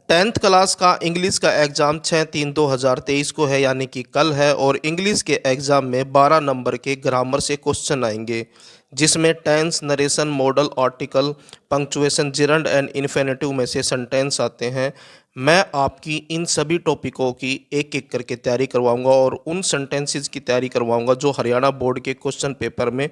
10th class का English का exam 6/3/2023 को है, यानी कि कल है। और इंग्लिश के एग्ज़ाम में 12 नंबर के ग्रामर से क्वेश्चन आएंगे, जिसमें tense, narration, modal, article, punctuation, gerund and infinitive में से सेंटेंस आते हैं। मैं आपकी इन सभी टॉपिकों की एक एक करके तैयारी करवाऊंगा और उन सेंटेंसेस की तैयारी करवाऊंगा जो हरियाणा बोर्ड के क्वेश्चन पेपर में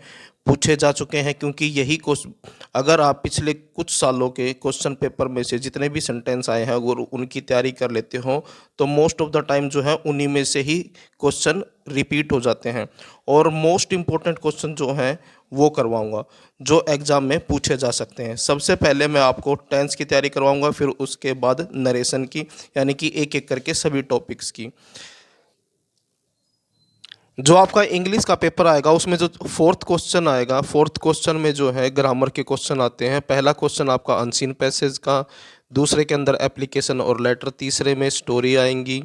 पूछे जा चुके हैं। क्योंकि यही क्वेश्चन, अगर आप पिछले कुछ सालों के क्वेश्चन पेपर में से जितने भी सेंटेंस आए हैं अगर उनकी तैयारी कर लेते हो तो मोस्ट ऑफ द टाइम जो है उन्हीं में से ही क्वेश्चन रिपीट हो जाते हैं। और मोस्ट इम्पोर्टेंट क्वेश्चन जो हैं वो करवाऊंगा जो एग्ज़ाम में पूछे जा सकते हैं। सबसे पहले मैं आपको टेंस की तैयारी करवाऊंगा, फिर उसके बाद नरेशन की, यानी कि एक एक करके सभी टॉपिक्स की। जो आपका इंग्लिश का पेपर आएगा उसमें जो फोर्थ क्वेश्चन आएगा, फोर्थ क्वेश्चन में जो है ग्रामर के क्वेश्चन आते हैं। पहला क्वेश्चन आपका अनसीन पैसेज का, दूसरे के अंदर एप्लीकेशन और लेटर, तीसरे में स्टोरी आएंगी,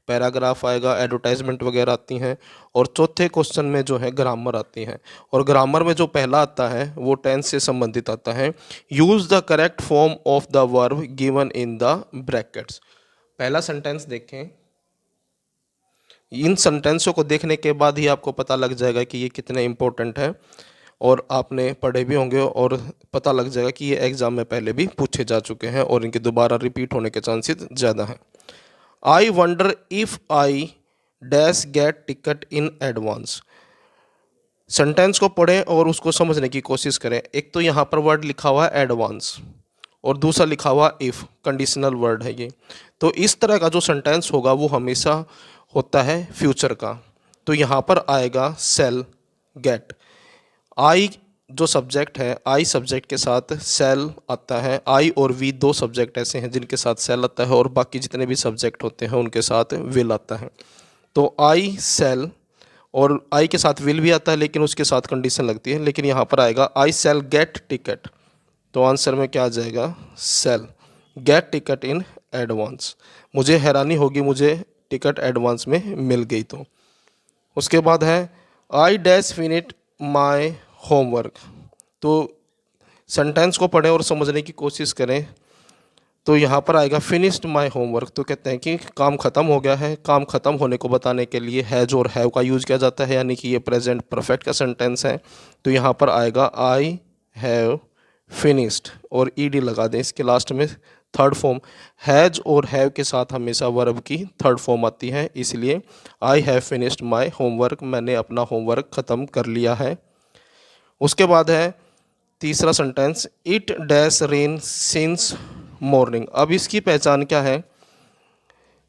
पैराग्राफ आएगा, एडवर्टाइजमेंट वगैरह आती हैं, और चौथे क्वेश्चन में जो है ग्रामर आती है। और ग्रामर में जो पहला आता है वो टेंस से संबंधित आता है। Use the correct form of the verb given in the brackets. पहला सेंटेंस देखें। इन सेंटेंसों को देखने के बाद ही आपको पता लग जाएगा कि ये कितने इम्पोर्टेंट है, और आपने पढ़े भी होंगे और पता लग जाएगा कि ये एग्ज़ाम में पहले भी पूछे जा चुके हैं और इनके दोबारा रिपीट होने के चांसेस ज़्यादा हैं। I wonder if I dash get ticket in advance. Sentence को पढ़ें और उसको समझने की कोशिश करें। एक तो यहाँ पर वर्ड लिखा हुआ है एडवांस और दूसरा लिखा हुआ इफ़, कंडीशनल वर्ड है ये। तो इस तरह का जो सेंटेंस होगा वो हमेशा होता है फ्यूचर का। तो यहाँ पर आएगा सेल गेट। आई जो सब्जेक्ट है, आई सब्जेक्ट के साथ सेल आता है। आई और वी दो सब्जेक्ट ऐसे हैं जिनके साथ सेल आता है और बाकी जितने भी सब्जेक्ट होते हैं उनके साथ विल आता है। तो आई सेल, और आई के साथ विल भी आता है लेकिन उसके साथ कंडीशन लगती है। लेकिन यहाँ पर आएगा आई सेल गेट टिकट, तो आंसर में क्या आ जाएगा? Shall get ticket in advance. मुझे हैरानी होगी मुझे टिकट एडवांस में मिल गई तो। उसके बाद है I dash finite my homework. तो सेंटेंस को पढ़ें और समझने की कोशिश करें। तो यहाँ पर आएगा फिनिश्ड माई होमवर्क। तो कहते हैं कि काम ख़त्म हो गया है। काम ख़त्म होने को बताने के लिए हैज और हैव का यूज़ किया जाता है, यानी कि ये प्रेजेंट परफेक्ट का सेंटेंस है। तो यहाँ पर आएगा आई हैव फिनिश्ड और ईडी लगा दें इसके लास्ट में। थर्ड फॉर्म हैज और हैव के साथ हमेशा वर्ब की थर्ड फॉर्म आती है, इसलिए I have finished my homework, मैंने अपना होमवर्क ख़त्म कर लिया है। उसके बाद है तीसरा sentence it dash rain since morning. अब इसकी पहचान क्या है?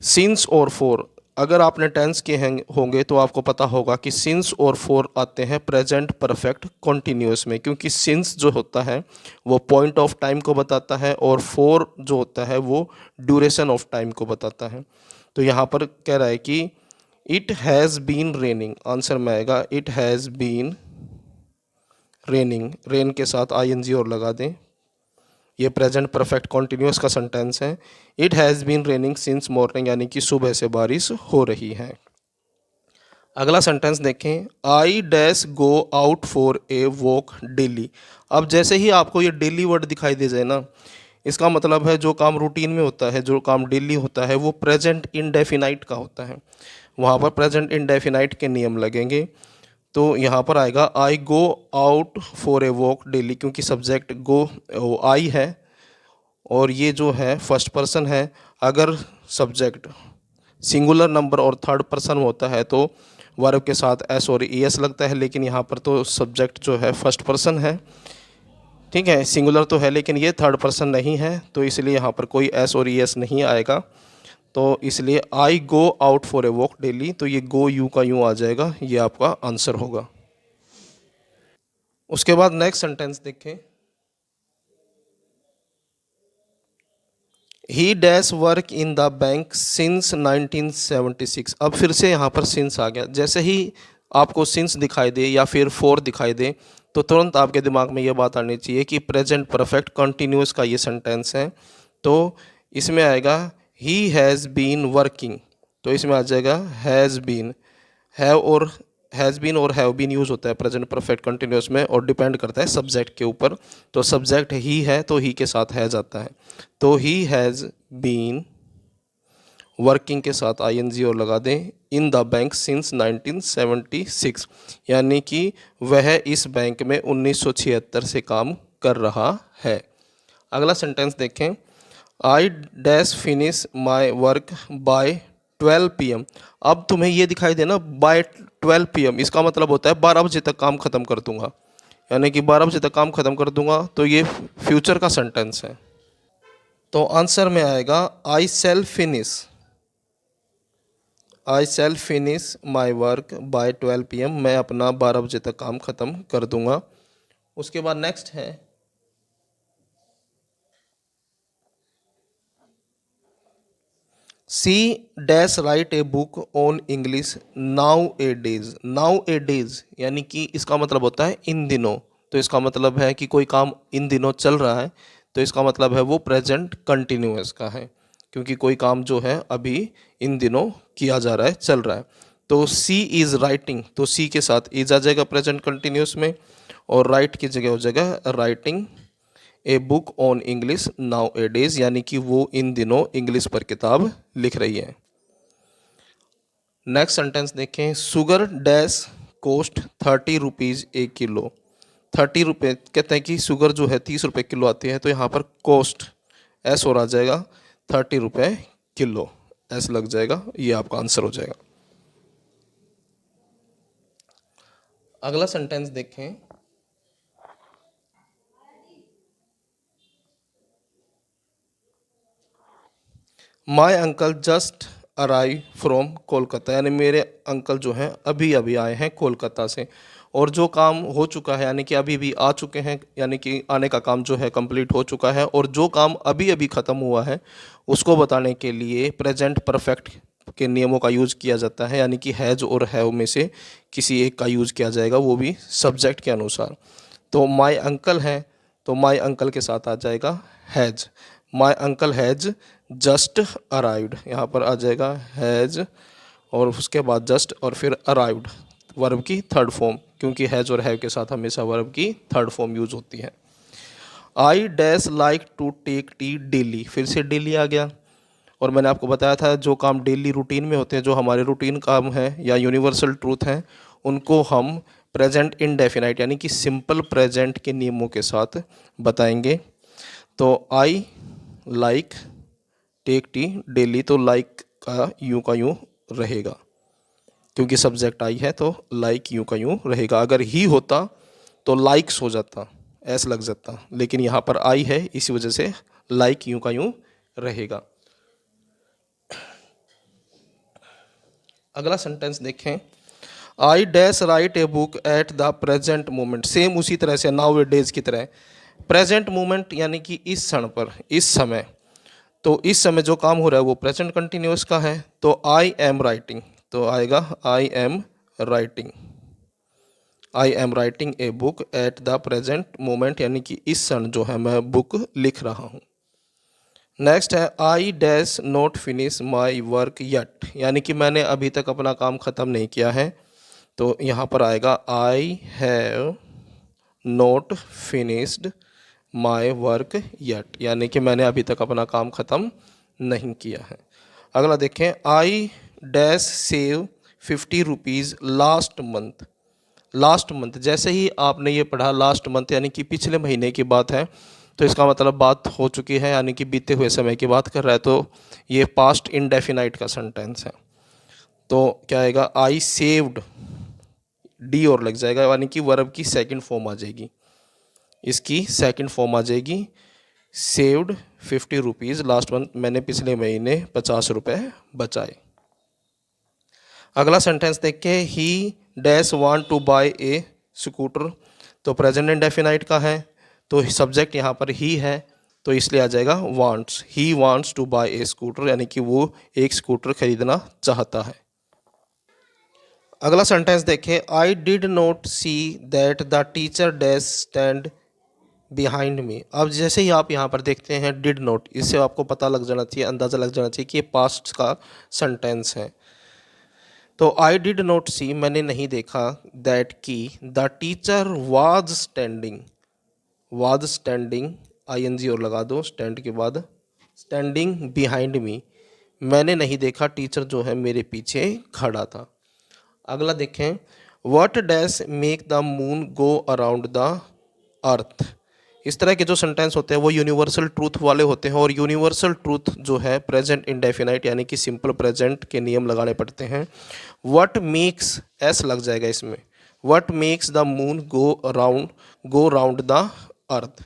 सिंस और फोर, अगर आपने टेंस किए होंगे तो आपको पता होगा कि सिंस और फोर आते हैं प्रेजेंट परफेक्ट कॉन्टिन्यूस में, क्योंकि सिंस जो होता है वो पॉइंट ऑफ टाइम को बताता है और फोर जो होता है वो ड्यूरेशन ऑफ टाइम को बताता है। तो यहाँ पर कह रहा है कि it has been raining, answer में आएगा it has been raining, rain के साथ आईएनजी और लगा दें। ये प्रेजेंट परफेक्ट कॉन्टिन्यूस का सेंटेंस है। It has been raining since morning, यानी कि सुबह से बारिश हो रही है। अगला सेंटेंस देखें I dash go out for a walk daily. अब जैसे ही आपको ये डेली वर्ड दिखाई दे जाए ना, इसका मतलब है जो काम रूटीन में होता है, जो काम डेली होता है वो प्रेजेंट इंडेफिनाइट का होता है। वहाँ पर प्रेजेंट इंडेफिनाइट के नियम लगेंगे। तो यहाँ पर आएगा I go out for a walk daily, क्योंकि सब्जेक्ट गो आई है और ये जो है फर्स्ट पर्सन है। अगर सब्जेक्ट सिंगुलर नंबर और थर्ड पर्सन होता है तो वर्ब के साथ एस और ई एस लगता है, लेकिन यहाँ पर तो सब्जेक्ट जो है फर्स्ट पर्सन है, ठीक है, सिंगुलर तो है लेकिन ये थर्ड पर्सन नहीं है, तो इसलिए यहाँ पर कोई एस और ई एस नहीं आएगा। तो इसलिए I go out for a walk daily, तो ये गो यू का यूँ आ जाएगा, ये आपका आंसर होगा। उसके बाद नेक्स्ट सेंटेंस देखें he dash work in the bank since 1976। अब फिर से यहाँ पर सिंस आ गया। जैसे ही आपको सिंस दिखाई दे या फिर फोर दिखाई दे तो तुरंत आपके दिमाग में ये बात आनी चाहिए कि प्रेजेंट परफेक्ट कंटिन्यूस का ये सेंटेंस है। तो इसमें आएगा ही हैज़ बीन वर्किंग, तो इसमें आ जाएगा हैज़ बीन। हैव और हैज़ बीन और हैव बीन यूज़ होता है प्रेजेंट परफेक्ट कंटिन्यूस में और डिपेंड करता है सब्जेक्ट के ऊपर। तो सब्जेक्ट ही है तो ही के साथ हैज़ आता है। तो ही हैज़ बीन वर्किंग के साथ आईएनजी और लगा दें, इन द बैंक सिंस 1976, यानी कि वह इस बैंक में 1976 से काम कर रहा है। अगला सेंटेंस देखें, I dash finish my work by 12 PM। अब तुम्हें ये दिखाई देना बाय 12 PM, इसका मतलब होता है 12 बजे तक काम ख़त्म कर दूंगा, यानी कि 12 बजे तक काम ख़त्म कर दूंगा, तो ये फ्यूचर का सेंटेंस है। तो आंसर में आएगा I shall finish my work by 12 PM, मैं अपना 12 बजे तक काम ख़त्म कर दूंगा। उसके बाद नेक्स्ट है, she dash write a book on English nowadays. Nowadays यानी कि इसका मतलब होता है इन दिनों, तो इसका मतलब है कि कोई काम इन दिनों चल रहा है, तो इसका मतलब है वो प्रेजेंट कंटिन्यूअस का है, क्योंकि कोई काम जो है अभी इन दिनों किया जा रहा है, चल रहा है। तो सी इज़ राइटिंग, तो सी के साथ इज आ जाएगा प्रेजेंट कंटिन्यूअस में, और राइट की जगह हो जाएगा writing a book on English nowadays, यानी कि वो इन दिनों इंग्लिश पर किताब लिख रही है। नेक्स्ट सेंटेंस देखें, शुगर डैश कोस्ट 30 रुपीज़ ए किलो। 30 रुपये कहते हैं कि शुगर जो है 30 रुपये किलो आती है, तो यहाँ पर कोस्ट एस और आ जाएगा, 30 रुपये किलो एस लग जाएगा, ये आपका आंसर हो जाएगा। अगला सेंटेंस देखें, my uncle just arrive from Kolkata, यानी मेरे अंकल जो हैं अभी अभी आए हैं कोलकाता से, और जो काम हो चुका है यानी कि अभी भी आ चुके हैं, यानी कि आने का काम जो है कंप्लीट हो चुका है, और जो काम अभी अभी ख़त्म हुआ है उसको बताने के लिए प्रेजेंट परफेक्ट के नियमों का यूज़ किया जाता है, यानी कि हैज और हैव में से किसी एक का यूज़ किया जाएगा, वो भी सब्जेक्ट के अनुसार। तो माई अंकल है, तो माई अंकल के साथ आ जाएगा has, my uncle has just arrived, यहाँ पर आ जाएगा हैज़ और उसके बाद जस्ट और फिर अराइव्ड, वर्ब की थर्ड फॉर्म, क्योंकि हैज़ और हैव के साथ हमेशा वर्ब की थर्ड फॉर्म यूज़ होती है। I dash like to take tea daily, फिर से डेली आ गया, और मैंने आपको बताया था जो काम डेली रूटीन में होते हैं, जो हमारे रूटीन काम है या यूनिवर्सल ट्रूथ हैं, उनको हम प्रेजेंट इनडेफिनाइट यानी कि सिंपल प्रेजेंट के नियमों के साथ बताएंगे। तो I like take tea daily, तो लाइक का यूँ रहेगा, क्योंकि सब्जेक्ट आई है तो लाइक यूँ का यूँ रहेगा। अगर ही होता तो लाइक्स हो जाता, ऐसा लग जाता, लेकिन यहाँ पर आई है इसी वजह से लाइक यूँ का यूँ रहेगा। अगला सेंटेंस देखें, I dash write a book at the present moment, same उसी तरह से नाउ ए डेज की तरह प्रेजेंट मोमेंट यानी कि इस क्षण पर, इस समय, तो इस समय जो काम हो रहा है वो प्रेजेंट कंटिन्यूअस का है, तो आई एम राइटिंग, तो आएगा I am writing, I am writing a book at the present moment, यानी कि इस क्षण जो है मैं बुक लिख रहा हूँ। नेक्स्ट है, I dash not finish my work yet, यानी कि मैंने अभी तक अपना काम ख़त्म नहीं किया है, तो यहाँ पर आएगा I have not finished my work yet, यानी कि मैंने अभी तक अपना काम ख़त्म नहीं किया है। अगला देखें, I dash save 50 rupees last month. Last month जैसे ही आपने ये पढ़ा लास्ट मंथ यानी कि पिछले महीने की बात है, तो इसका मतलब बात हो चुकी है, यानी कि बीते हुए समय की बात कर रहा है, तो ये पास्ट इनडेफिनाइट का सेंटेंस है। तो क्या आएगा, आई सेव्ड, डी और लग जाएगा, यानी कि वर्ब की सेकंड फॉर्म आ जाएगी, इसकी सेकंड फॉर्म आ जाएगी, सेव्ड 50 रुपीज़ लास्ट मंथ, मैंने पिछले महीने 50 रुपये बचाए। अगला सेंटेंस देखें, he dash want to buy a scooter, तो प्रेजेंट इंडेफिनाइट का है, तो सब्जेक्ट यहाँ पर ही है, तो इसलिए आ जाएगा wants, he wants to buy a scooter, यानी कि वो एक स्कूटर खरीदना चाहता है। अगला सेंटेंस देखें, I did not see that the teacher dash stand behind me. अब जैसे ही आप यहाँ पर देखते हैं डिड नॉट, इससे आपको पता लग जाना चाहिए, अंदाज़ा लग जाना चाहिए कि ये पास्ट का सेंटेंस है। तो आई डिड नॉट सी, मैंने नहीं देखा, दैट की the teacher was standing I N G और लगा दो स्टैंड के बाद, स्टैंडिंग बिहाइंड मी, मैंने नहीं देखा, टीचर जो है मेरे पीछे खड़ा था। अगला देखें, what dash make the moon go around the earth. इस तरह के जो सेंटेंस होते हैं वो यूनिवर्सल ट्रूथ वाले होते हैं, और यूनिवर्सल ट्रूथ जो है प्रेजेंट इंडेफिनाइट यानी कि सिंपल प्रेजेंट के नियम लगाने पड़ते हैं। व्हाट मेक्स, एस लग जाएगा इसमें, what makes the moon go round the earth.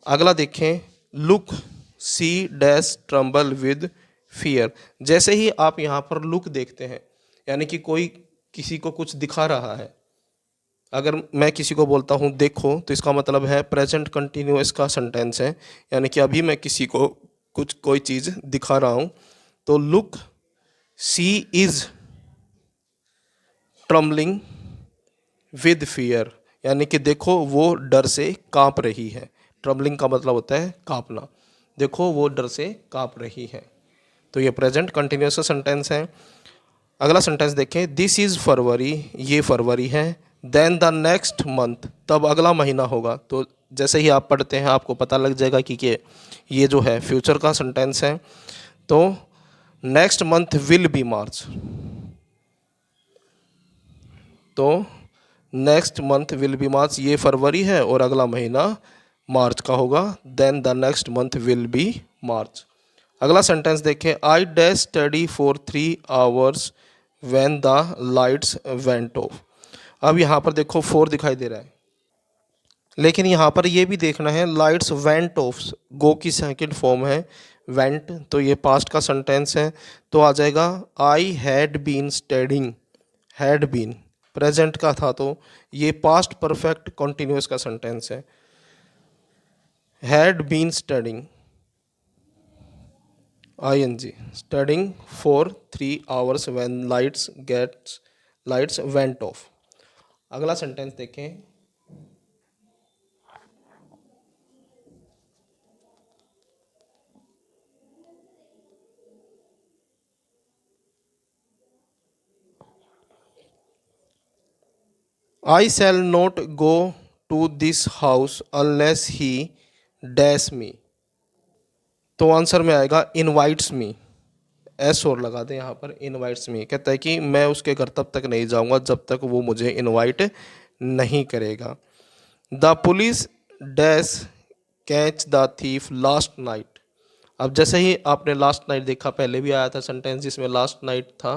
अगला देखें, look she dash tremble with fear. जैसे ही आप यहाँ पर लुक देखते हैं यानी कि कोई किसी को कुछ दिखा रहा है, अगर मैं किसी को बोलता हूँ देखो, तो इसका मतलब है प्रेजेंट कंटिन्यूअस का सेंटेंस है, यानी कि अभी मैं किसी को कोई चीज़ दिखा रहा हूँ। तो look she is trembling with fear, यानी कि देखो वो डर से कांप रही है। ट्रम्बलिंग का मतलब होता है कांपना, देखो वो डर से कांप रही है। तो ये प्रेजेंट कंटिन्यूअस का सेंटेंस है। अगला सेंटेंस देखें, दिस इज़ फरवरी, ये फरवरी है। देन द नेक्स्ट मंथ, तब अगला महीना होगा। तो जैसे ही आप पढ़ते हैं आपको पता लग जाएगा कि ये जो है फ्यूचर का सेंटेंस है। तो next month will be March, तो next month will be March, ये फरवरी है और अगला महीना मार्च का होगा। Then the next month will be March. अगला सेंटेंस देखें, I dash study for 3 hours when the lights went off. अब यहाँ पर देखो 4 दिखाई दे रहा है, लेकिन यहाँ पर ये भी देखना है लाइट्स वेंट ऑफ, गो की सेकंड फॉर्म है वेंट, तो ये पास्ट का सेंटेंस है। तो आ जाएगा I had been studying, had been present का था, तो ये पास्ट परफेक्ट कॉन्टिन्यूस का सेंटेंस है। Had been studying ing, studying for 3 hours when lights went off। अगला सेंटेंस देखें, I shall not go to this house unless he dash me। तो answer में आएगा इनवाइट्स मी, एस और लगा दें यहाँ पर, इनवाइट्स मी। कहता है कि मैं उसके घर तब तक नहीं जाऊँगा जब तक वो मुझे इनवाइट नहीं करेगा। The police dash catch the thief last night. अब जैसे ही आपने लास्ट नाइट देखा, पहले भी आया था सेंटेंस जिसमें लास्ट नाइट था,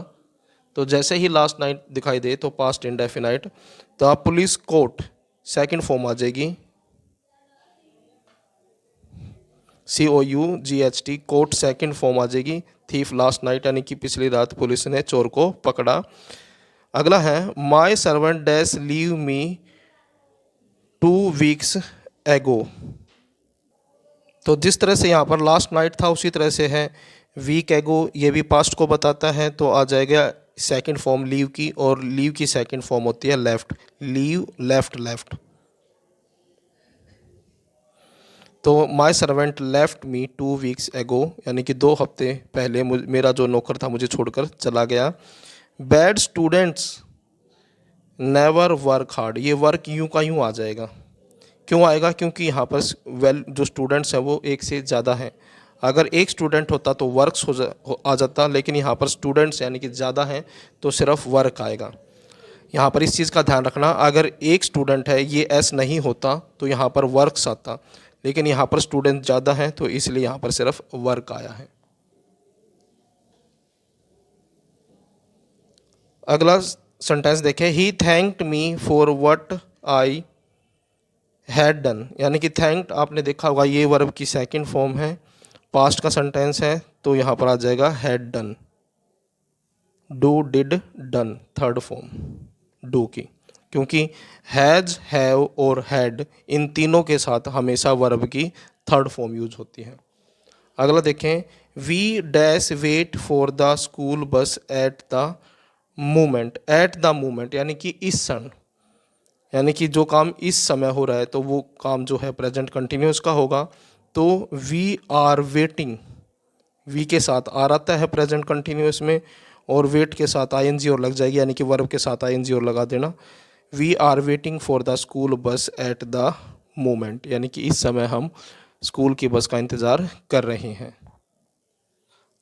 तो जैसे ही लास्ट नाइट दिखाई दे तो past indefinite. The police caught second form आ जाएगी, COUGHT, कोर्ट सेकंड फॉर्म आ जाएगी। थीफ लास्ट नाइट यानी कि पिछली रात पुलिस ने चोर को पकड़ा। अगला है, my servant dash leave me 2 weeks एगो। तो जिस तरह से यहाँ पर लास्ट नाइट था उसी तरह से है वीक एगो, ये भी पास्ट को बताता है। तो आ जाएगा सेकंड फॉर्म लीव की, और लीव की सेकंड फॉर्म होती है लेफ्ट, लीव लेफ्ट लेफ्ट। तो my servant left me 2 weeks एगो, यानी कि 2 हफ्ते पहले मेरा जो नौकर था मुझे छोड़कर चला गया। Bad students never work hard, ये वर्क यूं का यूं आ जाएगा। क्यों आएगा? क्योंकि यहाँ पर जो स्टूडेंट्स हैं वो एक से ज़्यादा हैं। अगर एक स्टूडेंट होता तो वर्क्स आ जाता, लेकिन यहाँ पर स्टूडेंट्स यानी कि ज़्यादा हैं तो सिर्फ वर्क आएगा। यहाँ पर इस चीज़ का ध्यान रखना, अगर एक स्टूडेंट है ये एस नहीं होता तो यहाँ पर वर्क्स आता, लेकिन यहाँ पर स्टूडेंट ज़्यादा हैं तो इसलिए यहाँ पर सिर्फ वर्क आया है। अगला सेंटेंस देखें, he thanked me for what I had done, यानी कि थैंक्ड आपने देखा होगा ये वर्ब की सेकंड फॉर्म है, पास्ट का सेंटेंस है, तो यहाँ पर आ जाएगा had done. Do did done third form do की, क्योंकि हैज़ हैव और हैड इन तीनों के साथ हमेशा वर्ब की थर्ड फॉर्म यूज होती है। अगला देखें, we dash wait for the school bus at the moment, at the moment यानी कि इस क्षण, यानी कि जो काम इस समय हो रहा है तो वो काम जो है प्रेजेंट कंटिन्यूस का होगा। तो वी आर वेटिंग, वी के साथ आर आता है प्रेजेंट कंटिन्यूस में, और वेट के साथ आईएनजी और लग जाएगी, यानी कि वर्ब के साथ आईएनजी और लगा देना। We are waiting for the school bus at the moment, यानी कि इस समय हम स्कूल की बस का इंतज़ार कर रहे हैं।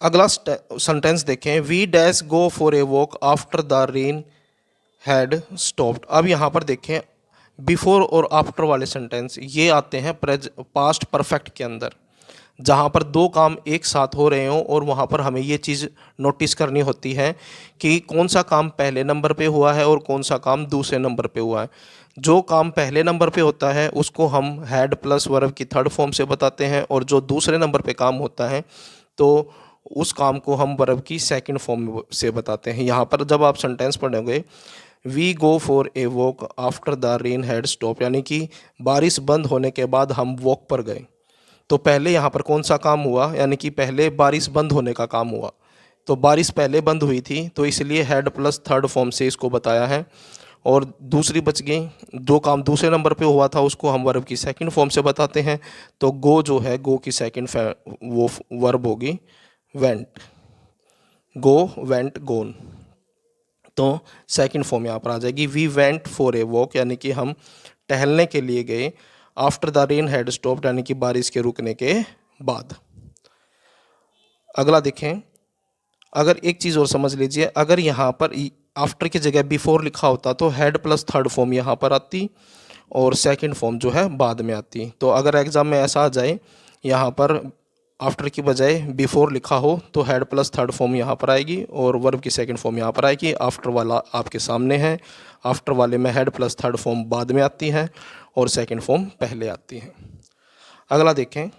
अगला सेंटेंस देखें, we dash go for a walk after the rain had stopped. अब यहाँ पर देखें बिफोर और आफ्टर वाले सेंटेंस ये आते हैं पास्ट परफेक्ट के अंदर, जहाँ पर दो काम एक साथ हो रहे हों और वहाँ पर हमें ये चीज़ नोटिस करनी होती है कि कौन सा काम पहले नंबर पे हुआ है और कौन सा काम दूसरे नंबर पे हुआ है। जो काम पहले नंबर पे होता है उसको हम हैड प्लस वर्ब की थर्ड फॉर्म से बताते हैं, और जो दूसरे नंबर पे काम होता है तो उस काम को हम वर्ब की सेकंड फॉर्म से बताते हैं। यहाँ पर जब आप सेंटेंस पढ़ोगे, we go for a walk after the rain had stop, यानी कि बारिश बंद होने के बाद हम वॉक पर गए, तो पहले यहाँ पर कौन सा काम हुआ, यानी कि पहले बारिश बंद होने का काम हुआ। तो बारिश पहले बंद हुई थी तो इसलिए हेड प्लस थर्ड फॉर्म से इसको बताया है, और दूसरी बच गई, जो काम दूसरे नंबर पे हुआ था उसको हम वर्ब की सेकंड फॉर्म से बताते हैं। तो गो जो है, गो की सेकंड वो वर्ब होगी वेंट, गो वेंट गोन। तो सेकंड फॉर्म यहाँ पर आ जाएगी, we went for a walk, यानी कि हम टहलने के लिए गए, after the rain had stopped, यानी कि बारिश के रुकने के बाद। अगला देखें, अगर एक चीज़ और समझ लीजिए, अगर यहाँ पर आफ्टर की जगह बिफोर लिखा होता तो हेड प्लस थर्ड फॉर्म यहाँ पर आती और सेकंड फॉर्म जो है बाद में आती। तो अगर एग्ज़ाम में ऐसा आ जाए यहाँ पर आफ्टर की बजाय बिफोर लिखा हो तो हेड प्लस थर्ड फॉर्म यहाँ पर आएगी और वर्ब की सेकंड फॉर्म यहाँ पर आएगी। आफ्टर वाला आपके सामने है, आफ्टर वाले में हेड प्लस थर्ड फॉर्म बाद में आती है और सेकंड फॉर्म पहले आती है। अगला देखें,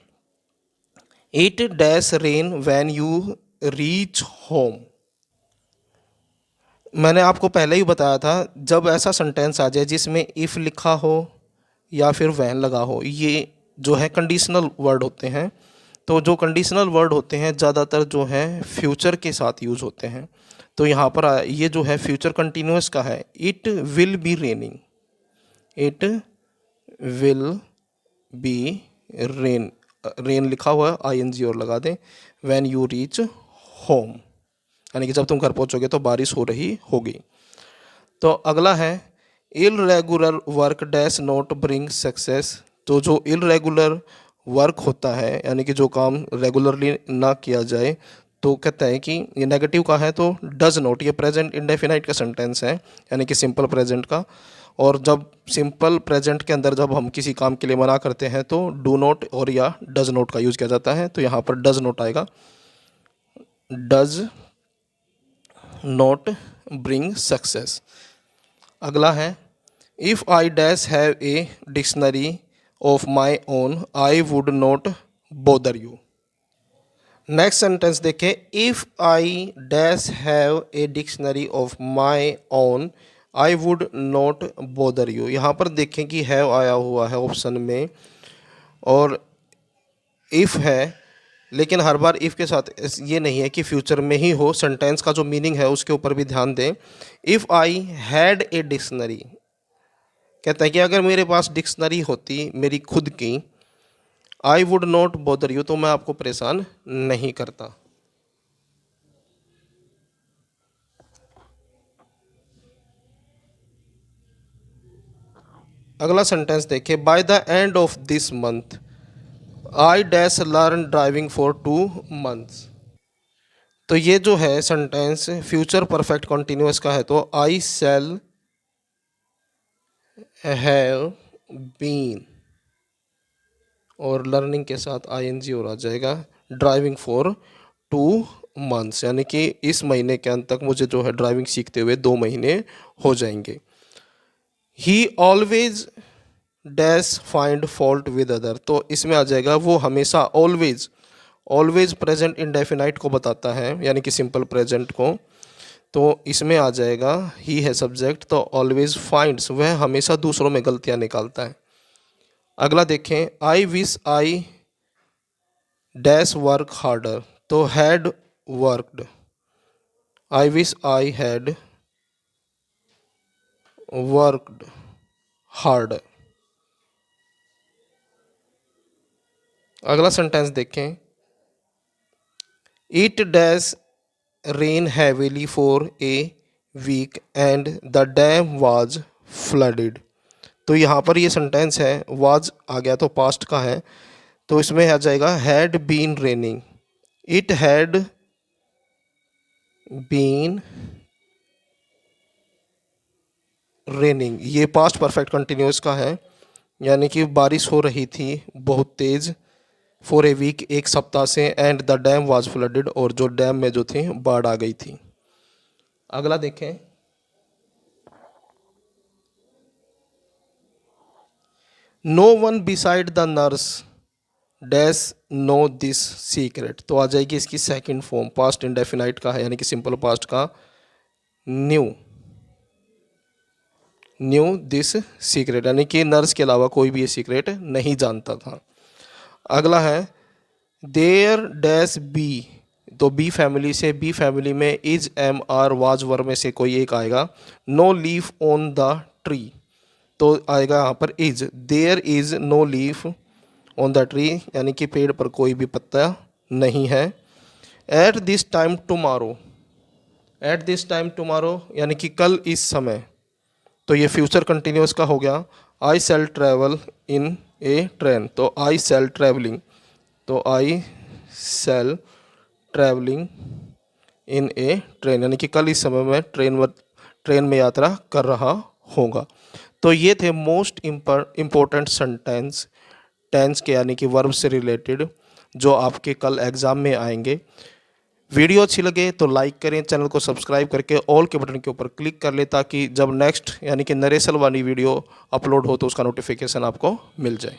it dash rain when you reach home. मैंने आपको पहले ही बताया था, जब ऐसा सेंटेंस आ जाए जिसमें इफ़ लिखा हो या फिर वैन लगा हो, ये जो है कंडीशनल वर्ड होते हैं। तो जो कंडीशनल वर्ड होते हैं ज़्यादातर जो है फ्यूचर के साथ यूज़ होते हैं। तो यहाँ पर ये जो है फ्यूचर कंटिन्यूस का है, it will be raining, it will be rain, rain लिखा हुआ है ING और लगा दें, व्हेन यू रीच होम, यानी कि जब तुम घर पहुंचोगे तो बारिश हो रही होगी। तो अगला है, irregular work dash not bring success. तो जो इलरेगुलर वर्क होता है, यानी कि जो काम रेगुलरली ना किया जाए, तो कहता है कि ये नेगेटिव का है तो डज नॉट, ये प्रेजेंट इंडेफिनाइट का सेंटेंस है, यानी कि सिंपल प्रेजेंट का। और जब सिंपल प्रेजेंट के अंदर जब हम किसी काम के लिए मना करते हैं तो डू नॉट और या डज नॉट का यूज़ किया जाता है। तो यहाँ पर डज नॉट आएगा, डज नॉट ब्रिंग सक्सेस। अगला है, if I dash have a dictionary of my own I would not bother you. Next sentence देखें, if I dash have a dictionary of my own I would not bother you. यहाँ पर देखें कि have आया हुआ है option में और इफ़ है, लेकिन हर बार इफ़ के साथ ये नहीं है कि फ्यूचर में ही हो, सेंटेंस का जो मीनिंग है उसके ऊपर भी ध्यान दें। If I had a dictionary, कहता है कि अगर मेरे पास डिक्शनरी होती मेरी खुद की, आई वुड नॉट बॉदर यू, तो मैं आपको परेशान नहीं करता। अगला सेंटेंस देखिए, by the end of this month I dash learn driving for 2 months। तो ये जो है सेंटेंस फ्यूचर परफेक्ट कॉन्टिन्यूअस का है, तो आई शैल हैव बीन और लर्निंग के साथ ING और आ जाएगा, ड्राइविंग फॉर 2 months, यानी कि इस महीने के अंत तक मुझे जो है ड्राइविंग सीखते हुए 2 महीने हो जाएंगे। ही always dash find fault with other, तो इसमें आ जाएगा वो हमेशा ऑलवेज, ऑलवेज प्रेजेंट इंडेफिनाइट को बताता है, यानी कि सिंपल प्रेजेंट को। तो इसमें आ जाएगा ही है सब्जेक्ट, तो ऑलवेज फाइंड्स, वह हमेशा दूसरों में गलतियां निकालता है। अगला देखें, I wish I dash work harder, तो had worked, I wish I had worked hard. अगला सेंटेंस देखें, it dash rain heavily for a week and the dam was flooded. तो यहाँ पर ये सेंटेंस है, वाज आ गया तो पास्ट का है, तो इसमें आ जाएगा had been raining, it had been raining, ये पास्ट परफेक्ट कंटिन्यूस का है, यानी कि बारिश हो रही थी बहुत तेज़ फॉर ए वीक, एक सप्ताह से, and the dam was flooded, और जो डैम में जो थी बाढ़ आ गई थी। अगला देखें, no one beside the nurse dash know this secret, तो आ जाएगी इसकी सेकंड फॉर्म, पास्ट इंडेफिनाइट का है, यानी कि सिंपल पास्ट का, न्यू दिस सीक्रेट, यानी कि नर्स के अलावा कोई भी ये सीक्रेट नहीं जानता था। अगला है देयर डैश बी, तो बी फैमिली से, बी फैमिली में is am are was were में से कोई एक आएगा, no leaf on the tree, तो आएगा यहाँ पर is, there is no leaf on the tree, यानी कि पेड़ पर कोई भी पत्ता नहीं है। At this time tomorrow, at this time tomorrow यानी कि कल इस समय, तो ये फ्यूचर कंटिन्यूस का हो गया। I shall travel in a train, तो आई सेल ट्रैवलिंग, तो I shall travelling in a train, यानी कि कल इस समय में ट्रेन में यात्रा कर रहा होगा। तो ये थे मोस्ट इम्पोर्टेंट सेंटेंस टेंस के, यानी कि वर्ब से रिलेटेड, जो आपके कल एग्ज़ाम में आएंगे। वीडियो अच्छी लगे तो लाइक करें, चैनल को सब्सक्राइब करके ऑल के बटन के ऊपर क्लिक कर ले, ताकि जब नेक्स्ट यानी कि नरेशन वाली वीडियो अपलोड हो तो उसका नोटिफिकेशन आपको मिल जाए।